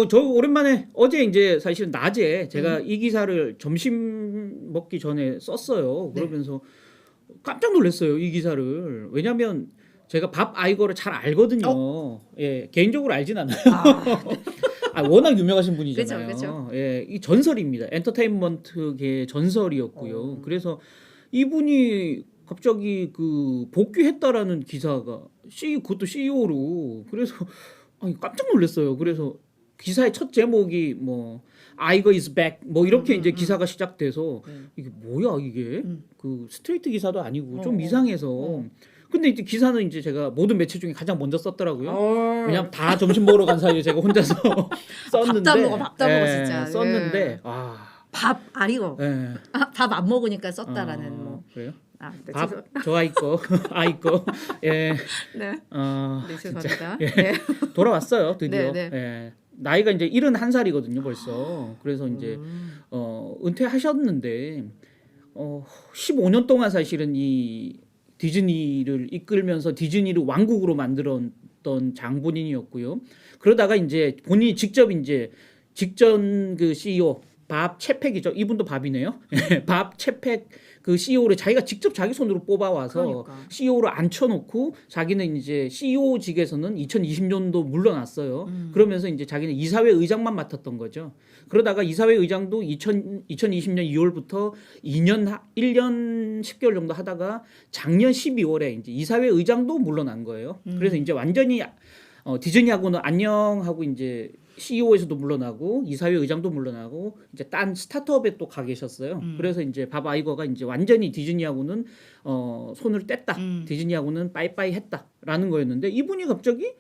저 오랜만에 어제 이제 사실은 낮에 제가 이 기사를 점심 먹기 전에 썼어요. 네. 그러면서 깜짝 놀랐어요, 이 기사를. 왜냐면 제가 밥 아이거를 잘 알거든요. 예, 개인적으로 알진 않아요. 아, 워낙 유명하신 분이잖아요. 그죠. 예, 이 전설입니다. 엔터테인먼트계 전설이었고요. 그래서 이분이 갑자기 그 복귀했다라는 기사가 그것도 CEO로 그래서 깜짝 놀랐어요. 그래서 기사의 첫 제목이 뭐 아이거 is back 뭐 이렇게 이제 기사가 시작돼서 이게 뭐야 이게 그 스트레이트 기사도 아니고 좀 이상해서 근데 이제 기사는 이제 제가 모든 매체 중에 가장 먼저 썼더라고요. 왜냐면 다 점심 먹으러 간 사이에 제가 혼자서 썼는데 밥도 안 먹어 진짜. 썼는데 예. 밥 아니고 예. 밥 안 먹으니까 썼다라는 뭐. 그래요? 네, 밥 저 아이 거 아이 거 예. 네. 네, 죄송합니다. 예. 네. 돌아왔어요 드디어. 네, 네. 예. 나이가 이제 71살이거든요 벌써. 그래서 이제 은퇴하셨는데 15년 동안 사실은 이 디즈니를 이끌면서 디즈니를 왕국으로 만들었던 장본인이었고요. 그러다가 이제 본인이 직접 이제 직전 그 CEO 밥 채팩이죠. 이분도 밥이네요. 밥 채팩 그 CEO를 자기가 직접 자기 손으로 뽑아와서 그러니까. CEO로 앉혀놓고 자기는 이제 CEO직에서는 2020년도 물러났어요. 그러면서 이제 자기는 이사회 의장만 맡았던 거죠. 그러다가 이사회 의장도 2020년 2월부터 1년 10개월 정도 하다가 작년 12월에 이제 이사회 의장도 물러난 거예요. 그래서 이제 완전히 디즈니하고는 안녕하고 이제 CEO에서도 물러나고 이사회 의장도 물러나고 이제 딴 스타트업에 또 가 계셨어요. 그래서 이제 밥 아이거가 이제 완전히 디즈니하고는 손을 뗐다. 디즈니하고는 빠이빠이 했다라는 거였는데 이분이 갑자기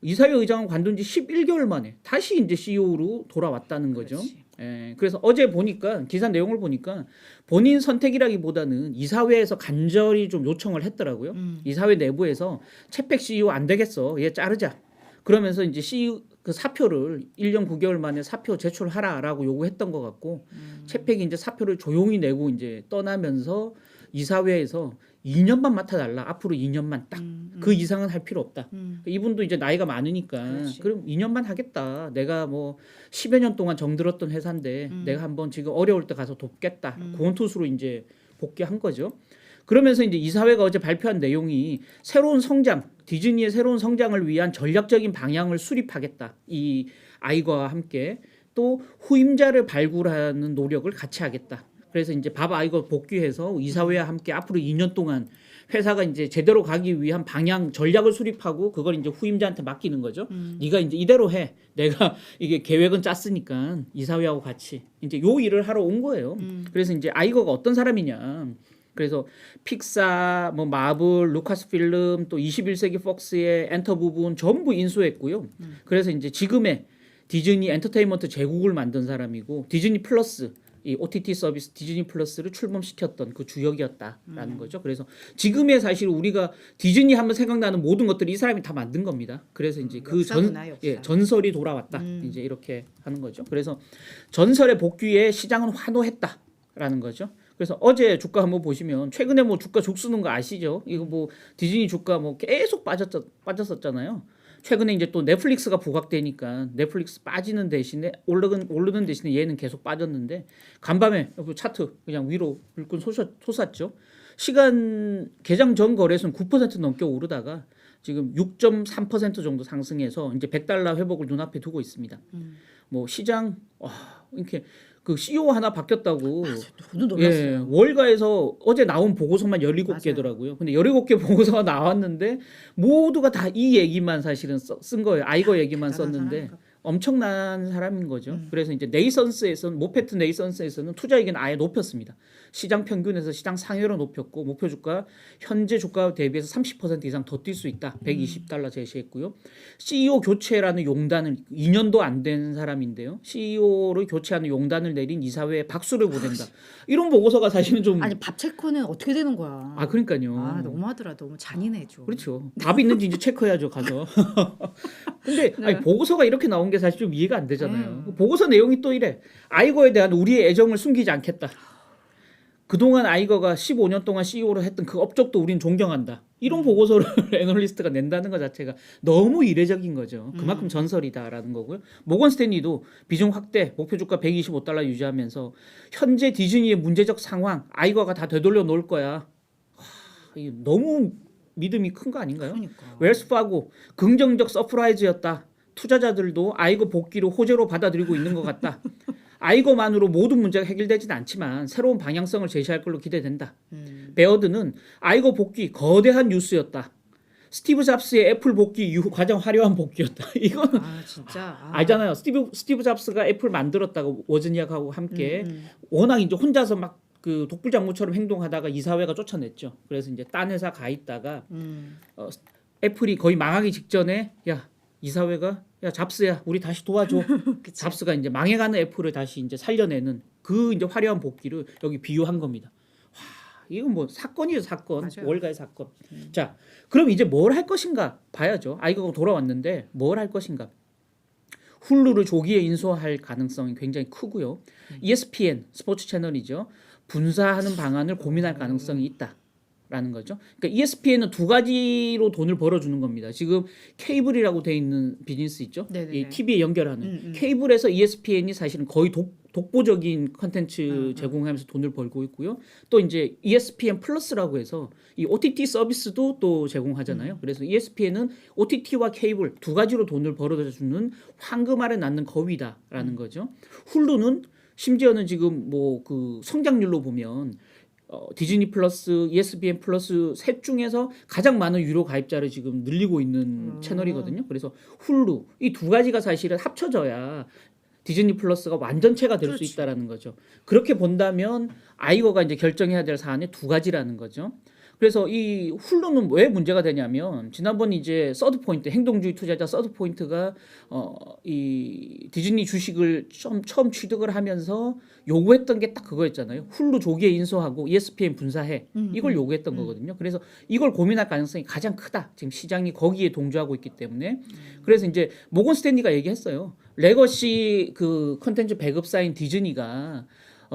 이사회 의장을 관둔 지 11개월 만에 다시 이제 CEO로 돌아왔다는 거죠. 예, 그래서 어제 보니까 기사 내용을 보니까 본인 선택이라기보다는 이사회에서 간절히 좀 요청을 했더라고요. 이사회 내부에서 채팩 CEO 안 되겠어. 얘 자르자. 그러면서 이제 CEO 그 사표를 1년 9개월 만에 사표 제출하라라고 요구했던 것 같고 채팩이 이제 사표를 조용히 내고 이제 떠나면서 이사회에서 2년만 맡아달라. 앞으로 2년만 딱. 그 이상은 할 필요 없다. 이분도 이제 나이가 많으니까 그렇지. 그럼 2년만 하겠다. 내가 뭐 10여 년 동안 정들었던 회사인데 내가 한번 지금 어려울 때 가서 돕겠다. 그런 투수로 이제 복귀한 거죠. 그러면서 이제 이사회가 어제 발표한 내용이 새로운 성장, 디즈니의 새로운 성장을 위한 전략적인 방향을 수립하겠다. 이 아이거와 함께 또 후임자를 발굴하는 노력을 같이 하겠다. 그래서 이제 밥 아이거 복귀해서 이사회와 함께 앞으로 2년 동안 회사가 이제 제대로 가기 위한 방향 전략을 수립하고 그걸 이제 후임자한테 맡기는 거죠. 네가 이제 이대로 해. 내가 이게 계획은 짰으니까 이사회하고 같이 이제 요 일을 하러 온 거예요. 그래서 이제 아이거가 어떤 사람이냐. 그래서 픽사, 뭐 마블, 루카스필름, 또 21세기 폭스의 엔터 부분 전부 인수했고요. 그래서 이제 지금의 디즈니 엔터테인먼트 제국을 만든 사람이고 디즈니 플러스 이 OTT 서비스 디즈니 플러스를 출범시켰던 그 주역이었다라는 거죠. 그래서 지금의 사실 우리가 디즈니 하면 생각나는 모든 것들이 이 사람이 다 만든 겁니다. 그래서 이제 그 역사. 전설이 돌아왔다. 이제 이렇게 하는 거죠. 그래서 전설의 복귀에 시장은 환호했다라는 거죠. 그래서 어제 주가 한번 보시면 최근에 뭐 주가 죽쓰는 거 아시죠? 이거 뭐 디즈니 주가 뭐 계속 빠졌었잖아요. 최근에 이제 또 넷플릭스가 부각되니까 넷플릭스 빠지는 대신에 오르는 대신에 얘는 계속 빠졌는데 간밤에 차트 그냥 위로 불끈 솟았죠. 시간 개장 전 거래소는 9% 넘게 오르다가 지금 6.3% 정도 상승해서 이제 $100 회복을 눈앞에 두고 있습니다. 뭐 시장 이렇게 그 CEO 하나 바뀌었다고. 저도 놀랐어요. 예, 월가에서 어제 나온 보고서만 17개더라고요. 근데 17개 보고서가 나왔는데 모두가 다 이 얘기만 사실은 쓴 거예요. 아이거 얘기만 썼는데 엄청난 사람인 거죠. 그래서 이제 네이선스에서는 모페트 네이선스에서는 투자 의견 아예 높였습니다. 시장 평균에서 시장 상회로 높였고 목표 주가 현재 주가 대비해서 30% 이상 더 뛸 수 있다. $120 제시했고요. CEO 교체라는 용단을 2년도 안 된 사람인데요. CEO를 교체하는 용단을 내린 이사회에 박수를 보낸다. 이런 보고서가 사실은 좀 아니 밥 체크는 어떻게 되는 거야? 그러니까요. 너무하더라. 너무 잔인해 좀. 그렇죠. 밥 있는지 이제 체크해야죠 가서. 근데 아니, 보고서가 이렇게 나온 게 사실 좀 이해가 안 되잖아요. 보고서 내용이 또 이래. 아이거에 대한 우리의 애정을 숨기지 않겠다. 그동안 아이거가 15년 동안 CEO를 했던 그 업적도 우린 존경한다. 이런 보고서를 애널리스트가 낸다는 것 자체가 너무 이례적인 거죠. 그만큼 전설이다라는 거고요. 모건 스탠리도 비중 확대, 목표 주가 $125 유지하면서 현재 디즈니의 문제적 상황, 아이거가 다 되돌려 놓을 거야. 이게 너무 믿음이 큰 거 아닌가요? 그러니까. 웰스파고 긍정적 서프라이즈였다. 투자자들도 아이거 복귀를 호재로 받아들이고 있는 것 같다. 아이거만으로 모든 문제가 해결되지는 않지만 새로운 방향성을 제시할 걸로 기대된다. 베어드는 아이거 복귀 거대한 뉴스였다. 스티브 잡스의 애플 복귀 이후 가장 화려한 복귀였다. 이거는 아 진짜. 알잖아요. 스티브 잡스가 애플 만들었다고 워즈니악하고 함께 워낙 이제 혼자서 막 그 독불장군처럼 행동하다가 이사회가 쫓아냈죠. 그래서 이제 딴 회사 가 있다가 애플이 거의 망하기 직전에 야 이사회가 야 잡스야 우리 다시 도와줘. 그치. 잡스가 이제 망해가는 애플을 다시 이제 살려내는 그 이제 화려한 복귀를 여기 비유한 겁니다. 와 이건 뭐 사건이죠 사건. 맞아요. 월가의 사건. 자 그럼 이제 뭘 할 것인가 봐야죠. 아이거가 돌아왔는데 뭘 할 것인가. 훌루를 조기에 인수할 가능성이 굉장히 크고요. ESPN 스포츠 채널이죠. 분사하는 방안을 고민할 가능성이 있다라는 거죠. 그러니까 ESPN은 두 가지로 돈을 벌어주는 겁니다. 지금 케이블이라고 돼 있는 비즈니스 있죠. 네네네. 이 TV에 연결하는 케이블에서 ESPN이 사실은 거의 독보적인 컨텐츠 제공하면서 돈을 벌고 있고요. 또 이제 ESPN 플러스라고 해서 이 OTT 서비스도 또 제공하잖아요. 그래서 ESPN은 OTT와 케이블 두 가지로 돈을 벌어주는 황금 아래 낳는 거위다라는 거죠. 훌루는 심지어는 지금 뭐 그 성장률로 보면 디즈니 플러스, ESPN 플러스 셋 중에서 가장 많은 유료 가입자를 지금 늘리고 있는 채널이거든요. 그래서 훌루 이 두 가지가 사실은 합쳐져야 디즈니 플러스가 완전체가 될 수 그렇지. 있다라는 거죠. 그렇게 본다면 아이거가 이제 결정해야 될 사안이 두 가지라는 거죠. 그래서 이 훌루는 왜 문제가 되냐면 지난번 이제 서드 포인트 행동주의 투자자 서드 포인트가 이 디즈니 주식을 처음 취득을 하면서 요구했던 게 딱 그거였잖아요. 훌루 조기에 인수하고 ESPN 분사해 이걸 요구했던 거거든요. 그래서 이걸 고민할 가능성이 가장 크다. 지금 시장이 거기에 동조하고 있기 때문에 그래서 이제 모건 스탠리가 얘기했어요. 레거시 그 컨텐츠 배급사인 디즈니가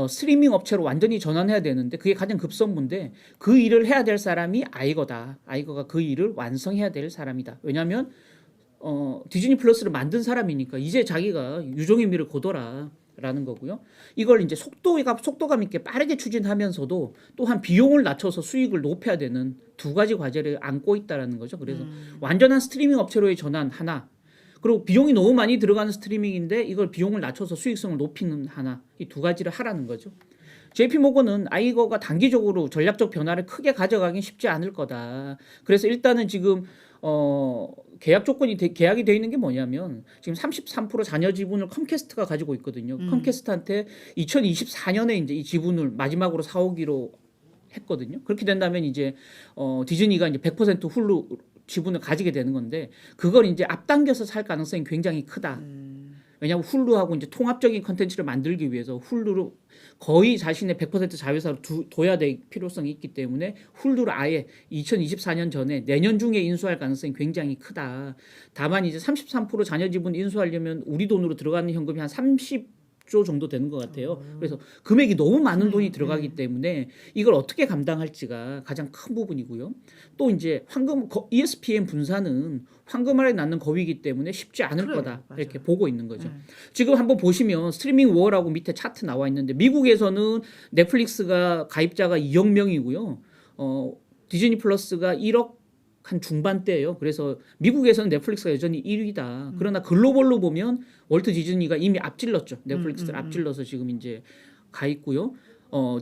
스트리밍 업체로 완전히 전환해야 되는데 그게 가장 급선무인데 그 일을 해야 될 사람이 아이거다. 아이거가 그 일을 완성해야 될 사람이다. 왜냐하면 디즈니 플러스를 만든 사람이니까 이제 자기가 유종의 미를 거둬라라는 거고요. 이걸 이제 속도감 있게 빠르게 추진하면서도 또한 비용을 낮춰서 수익을 높여야 되는 두 가지 과제를 안고 있다라는 거죠. 그래서 완전한 스트리밍 업체로의 전환 하나. 그리고 비용이 너무 많이 들어가는 스트리밍인데 이걸 비용을 낮춰서 수익성을 높이는 하나 이 두 가지를 하라는 거죠. JP 모건은 아이거가 단기적으로 전략적 변화를 크게 가져가긴 쉽지 않을 거다. 그래서 일단은 지금 계약 조건이 계약이 돼 있는 게 뭐냐면 지금 33% 잔여 지분을 컴캐스트가 가지고 있거든요. 컴캐스트한테 2024년에 이제 이 지분을 마지막으로 사오기로 했거든요. 그렇게 된다면 이제 디즈니가 이제 100% 훌루 지분을 가지게 되는 건데 그걸 이제 앞당겨서 살 가능성이 굉장히 크다. 왜냐하면 훌루하고 이제 통합적인 컨텐츠를 만들기 위해서 훌루를 거의 자신의 100% 자회사로 둬야 될 필요성이 있기 때문에 훌루를 아예 2024년 전에 내년 중에 인수할 가능성이 굉장히 크다. 다만 이제 33% 잔여 지분 인수하려면 우리 돈으로 들어가는 현금이 한 30조 정도 되는 것 같아요. 그래서 금액이 너무 많은 돈이 들어가기 때문에 이걸 어떻게 감당할지가 가장 큰 부분이고요. 또 이제 ESPN 분사는 황금 아래 낳는 거위이기 때문에 쉽지 않을 그래, 거다 맞아. 이렇게 보고 있는 거죠. 지금 한번 보시면 스트리밍 워라고 밑에 차트 나와 있는데 미국에서는 넷플릭스가 가입자가 2억 명이고요. 디즈니 플러스가 1억 한 중반대예요. 그래서 미국에서는 넷플릭스가 여전히 1위다. 그러나 글로벌로 보면 월트 디즈니가 이미 앞질렀죠. 넷플릭스를 앞질러서 지금 이제 가 있고요.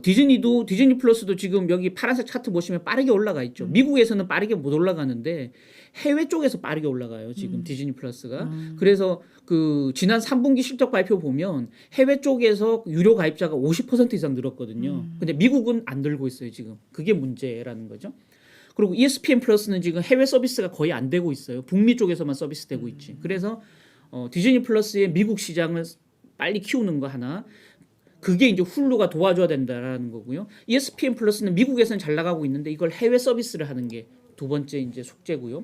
디즈니도 디즈니 플러스도 지금 여기 파란색 차트 보시면 빠르게 올라가 있죠. 미국에서는 빠르게 못 올라가는데 해외 쪽에서 빠르게 올라가요. 지금 디즈니 플러스가. 그래서 그 지난 3분기 실적 발표 보면 해외 쪽에서 유료 가입자가 50% 이상 늘었거든요. 근데 미국은 안 늘고 있어요, 지금. 그게 문제라는 거죠. 그리고 ESPN 플러스는 지금 해외 서비스가 거의 안 되고 있어요. 북미 쪽에서만 서비스 되고 있지. 그래서 디즈니 플러스의 미국 시장을 빨리 키우는 거 하나. 그게 이제 훌루가 도와줘야 된다라는 거고요. ESPN 플러스는 미국에서는 잘 나가고 있는데 이걸 해외 서비스를 하는 게 두 번째 이제 숙제고요.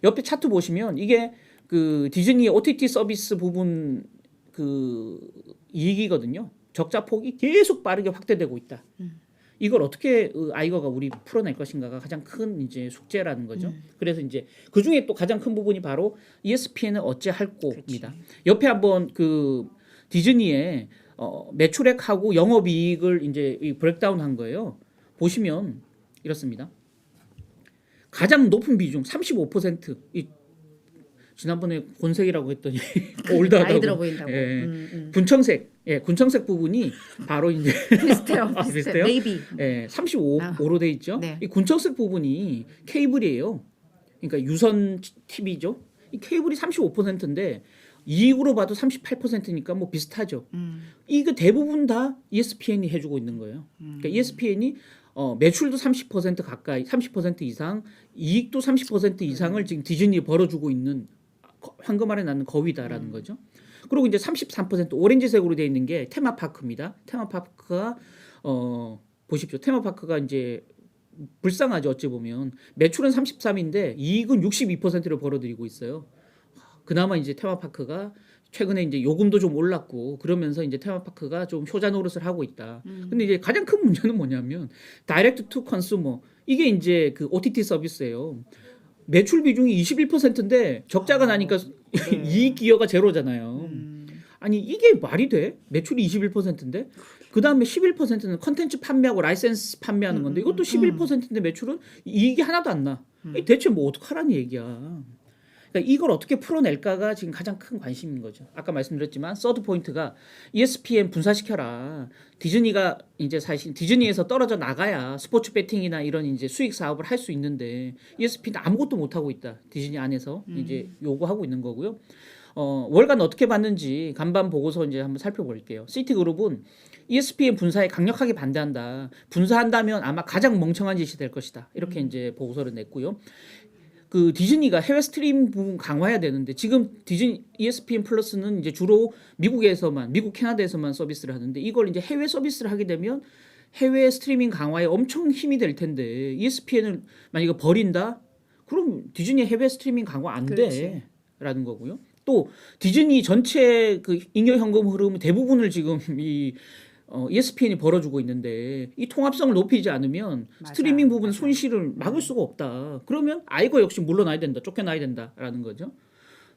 옆에 차트 보시면 이게 그 디즈니의 OTT 서비스 부분 그 이익이거든요. 적자 폭이 계속 빠르게 확대되고 있다. 이걸 어떻게 아이거가 우리 풀어낼 것인가가 가장 큰 이제 숙제라는 거죠. 그래서 이제 그 중에 또 가장 큰 부분이 바로 ESPN은 어찌할 거입니다. 옆에 한번 그 디즈니의 매출액하고 영업이익을 이제 브렉다운한 거예요. 보시면 이렇습니다. 가장 높은 비중 35%. 지난번에 곤색이라고 했더니 올드하다고. 나이 들어 보인다고. 예. 군청색. 예, 군청색 부분이 바로 이제 비슷해요. 비슷해요? 네이비. 예, 35로 돼 있죠. 네. 이 군청색 부분이 케이블이에요. 그러니까 유선 TV죠. 이 케이블이 35%인데 이익으로 봐도 38%니까 뭐 비슷하죠. 이거 대부분 다 ESPN이 해주고 있는 거예요. 그러니까 ESPN이 매출도 30% 가까이, 30% 이상, 이익도 30% 이상을 지금 디즈니에 벌어주고 있는 황금 아래 낳는 거위다라는 거죠. 그리고 이제 33% 오렌지색으로 되어 있는 게 테마파크입니다. 테마파크가 보십시오. 테마파크가 이제 불쌍하죠. 어찌 보면 매출은 33인데 이익은 62%를 벌어들이고 있어요. 그나마 이제 테마파크가 최근에 이제 요금도 좀 올랐고 그러면서 이제 테마파크가 좀 효자 노릇을 하고 있다. 근데 이제 가장 큰 문제는 뭐냐면 다이렉트 투 컨슈머 이게 이제 그 OTT 서비스예요. 매출 비중이 21%인데 적자가 나니까 이익 기여가 제로잖아요. 아니 이게 말이 돼? 매출이 21%인데 그 다음에 11%는 컨텐츠 판매하고 라이센스 판매하는 건데 이것도 11%인데 매출은 이익이 하나도 안 나. 대체 뭐 어떡하라는 얘기야. 그러니까 이걸 어떻게 풀어낼까가 지금 가장 큰 관심인 거죠. 아까 말씀드렸지만 서드 포인트가 ESPN 분사시켜라. 디즈니가 이제 사실 디즈니에서 떨어져 나가야 스포츠 배팅이나 이런 이제 수익 사업을 할 수 있는데 ESPN 아무것도 못 하고 있다. 디즈니 안에서 이제 요구하고 있는 거고요. 월간 어떻게 받는지 간밤 보고서 이제 한번 살펴볼게요. 시티그룹은 ESPN 분사에 강력하게 반대한다. 분사한다면 아마 가장 멍청한 짓이 될 것이다. 이렇게 이제 보고서를 냈고요. 그 디즈니가 해외 스트림 부분 강화해야 되는데 지금 디즈니 ESPN 플러스는 이제 주로 미국에서만 미국 캐나다에서만 서비스를 하는데 이걸 이제 해외 서비스를 하게 되면 해외 스트리밍 강화에 엄청 힘이 될 텐데 ESPN을 만약에 버린다? 그럼 디즈니 해외 스트리밍 강화 안 돼라는 거고요. 또 디즈니 전체 그 잉여 현금 흐름 대부분을 지금 이 ESPN이 벌어주고 있는데 이 통합성을 높이지 않으면 스트리밍 부분 손실을 막을 수가 없다. 그러면 아이거 역시 물러나야 된다. 쫓겨나야 된다라는 거죠.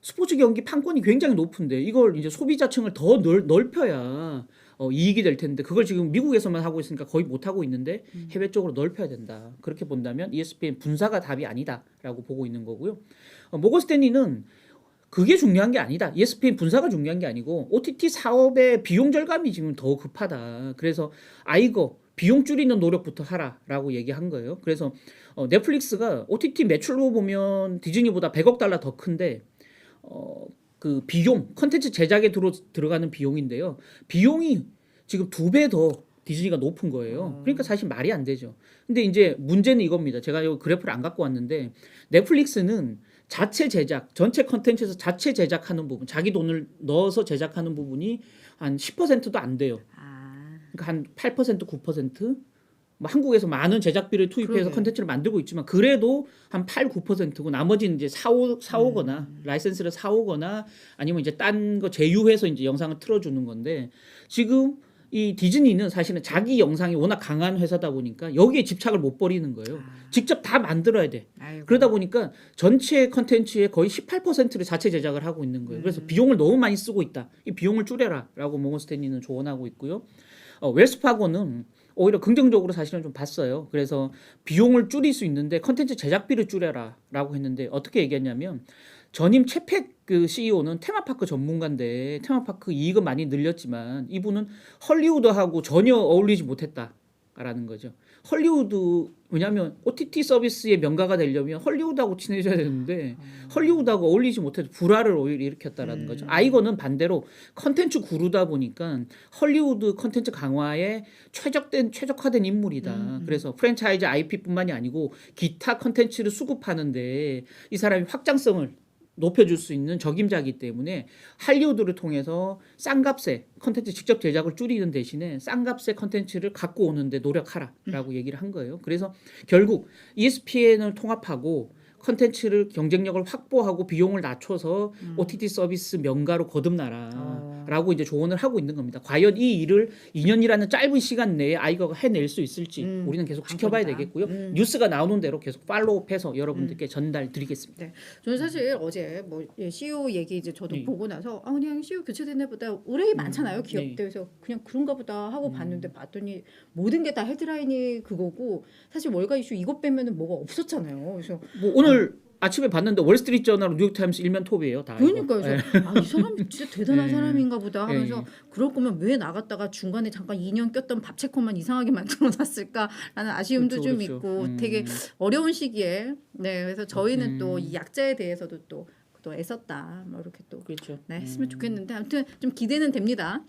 스포츠 경기 판권이 굉장히 높은데 이걸 이제 소비자층을 더 넓혀야 이익이 될 텐데 그걸 지금 미국에서만 하고 있으니까 거의 못 하고 있는데 해외 쪽으로 넓혀야 된다. 그렇게 본다면 ESPN 분사가 답이 아니다라고 보고 있는 거고요. 모건 스탠리는 그게 중요한 게 아니다. ESPN 분사가 중요한 게 아니고 OTT 사업의 비용 절감이 지금 더 급하다. 그래서 아이거 비용 줄이는 노력부터 하라라고 얘기한 거예요. 그래서 넷플릭스가 OTT 매출로 보면 디즈니보다 100억 달러 더 큰데 그 비용 컨텐츠 제작에 들어가는 비용인데요. 비용이 지금 2배 더 디즈니가 높은 거예요. 그러니까 사실 말이 안 되죠. 근데 이제 문제는 이겁니다. 제가 이 그래프를 안 갖고 왔는데 넷플릭스는 자체 제작, 전체 컨텐츠에서 자체 제작하는 부분, 자기 돈을 넣어서 제작하는 부분이 한 10%도 안 돼요. 그러니까 한 8%, 9%? 뭐 한국에서 많은 제작비를 투입해서 컨텐츠를 만들고 있지만 그래도 한 8, 9%고 나머지는 이제 사오거나 라이센스를 사오거나 아니면 이제 딴 거 제휴해서 이제 영상을 틀어주는 건데 지금 이 디즈니는 사실은 자기 영상이 워낙 강한 회사다 보니까 여기에 집착을 못 버리는 거예요. 직접 다 만들어야 돼. 아이고. 그러다 보니까 전체 컨텐츠의 거의 18%를 자체 제작을 하고 있는 거예요. 그래서 비용을 너무 많이 쓰고 있다. 이 비용을 줄여라라고 모건 스탠리는 조언하고 있고요. 웰스파고는 오히려 긍정적으로 사실은 좀 봤어요. 그래서 비용을 줄일 수 있는데 컨텐츠 제작비를 줄여라라고 했는데 어떻게 얘기했냐면 전임 최팩 그 CEO는 테마파크 전문가인데 테마파크 이익은 많이 늘렸지만 이분은 헐리우드하고 전혀 어울리지 못했다라는 거죠. 헐리우드 왜냐하면 OTT 서비스의 명가가 되려면 헐리우드하고 친해져야 되는데 헐리우드하고 어울리지 못해서 불화를 오히려 일으켰다라는 거죠. 아이거는 반대로 컨텐츠 구루다 보니까 헐리우드 컨텐츠 강화에 최적화된 인물이다. 그래서 프랜차이즈 IP뿐만이 아니고 기타 컨텐츠를 수급하는데 이 사람이 확장성을 높여줄 수 있는 적임자이기 때문에 할리우드를 통해서 싼 값에 컨텐츠 직접 제작을 줄이는 대신에 싼 값의 컨텐츠를 갖고 오는데 노력하라라고 얘기를 한 거예요. 그래서 결국 ESPN을 통합하고 컨텐츠를 경쟁력을 확보하고 비용을 낮춰서 OTT 서비스 명가로 거듭나라라고 이제 조언을 하고 있는 겁니다. 과연 이 일을 2년이라는 짧은 시간 내에 아이가가 해낼 수 있을지 우리는 계속 지켜봐야 관건이다. 되겠고요. 뉴스가 나오는 대로 계속 팔로우해서 여러분들께 전달드리겠습니다. 네. 저는 사실 어제 뭐 CEO 얘기 이제 저도 보고 나서 그냥 CEO 교체됐나 보다. 의뢰이 많잖아요. 기업들에서 그냥 그런가 보다 하고 봤는데 봤더니 모든 게 다 헤드라인이 그거고 사실 월가 이슈 이것 빼면은 뭐가 없었잖아요. 그래서 뭐 오늘 아침에 봤는데 월스트리트저널, 뉴욕타임스 일면 톱이에요. 다 그러니까 이거. 그래서 이 사람이 진짜 대단한 사람인가 보다 하면서 예. 그럴 거면 왜 나갔다가 중간에 잠깐 2년 꼈던 밥채권만 이상하게 만들어놨을까라는 아쉬움도 그렇죠, 좀 그렇죠. 있고 되게 어려운 시기에 네 그래서 저희는 또 이 약자에 대해서도 또 애썼다 뭐 이렇게 또 그렇죠. 네, 했으면 좋겠는데 아무튼 좀 기대는 됩니다.